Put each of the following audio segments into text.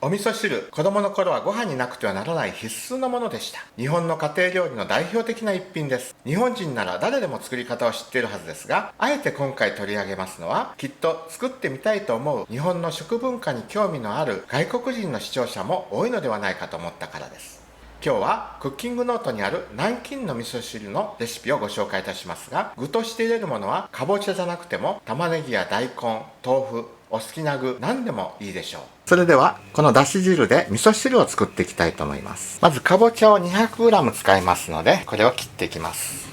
お味噌汁、子供の頃はご飯になくてはならない必須のものでした。日本の家庭料理の代表的な一品です。日本人なら誰でも作り方を知っているはずですが、あえて今回取り上げますのは、きっと作ってみたいと思う日本の食文化に興味のある外国人の視聴者も多いのではないかと思ったからです。今日はクッキングノートにある南京の味噌汁のレシピをご紹介いたしますが、具として入れるものはかぼちゃじゃなくても玉ねぎや大根、豆腐、お好きな具何でもいいでしょう。それではこのだし汁で味噌汁を作っていきたいと思います。まずかぼちゃを 200g 使いますので、これを切っていきます。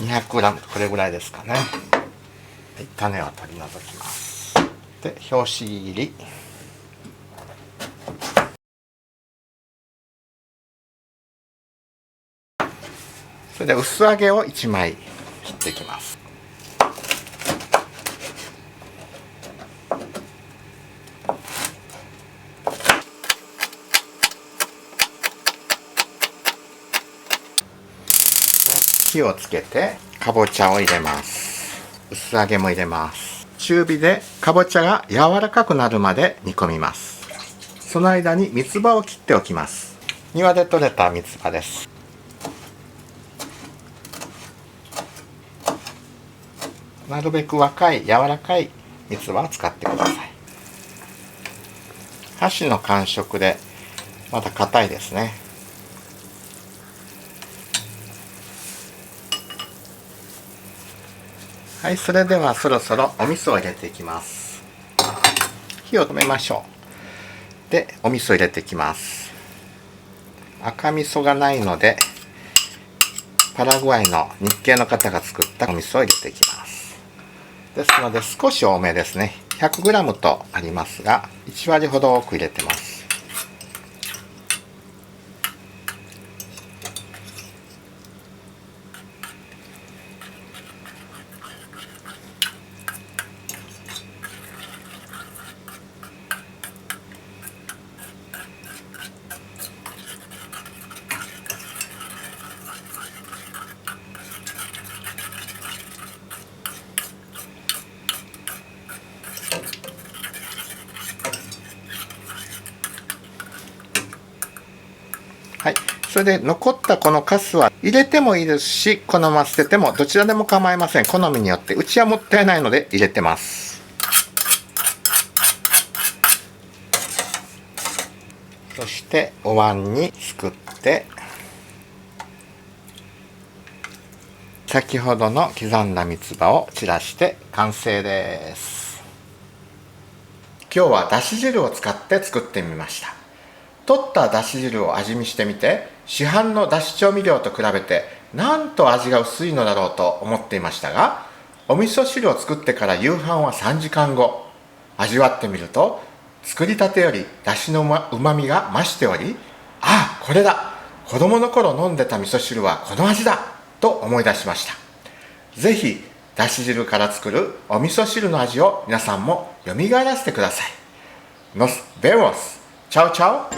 200g これぐらいですかね。はい、種を取り除きます。で、拍子切り。それで薄揚げを1枚切っていきます。火をつけてかぼちゃを入れます。薄揚げも入れます。中火でかぼちゃが柔らかくなるまで煮込みます。その間に三つ葉を切っておきます。庭で採れた三つ葉です。なるべく若い柔らかい三つ葉を使ってください。箸の感触でまだ硬いですね。はい、それではそろそろお味噌を入れていきます。火を止めましょう。で、お味噌入れていきます。赤味噌がないので、パラグアイの日系の方が作ったお味噌を入れていきます。ですので少し多めですね。100g とありますが、1割ほど多く入れてます。はい、それで残ったこのカスは入れてもいいですし、このまま捨ててもどちらでも構いません。好みによって、うちはもったいないので入れてます。そしてお椀にすくって先ほどの刻んだ三つ葉を散らして完成です。今日はだし汁を使って作ってみました。取っただし汁を味見してみて、市販のだし調味料と比べてなんと味が薄いのだろうと思っていましたが、お味噌汁を作ってから夕飯は3時間後、味わってみると作りたてよりだしのうまみが増しており、ああこれだ、子供の頃飲んでた味噌汁はこの味だと思い出しました。ぜひだし汁から作るお味噌汁の味を皆さんも蘇らせてください。Nos vemos. Chao, chao.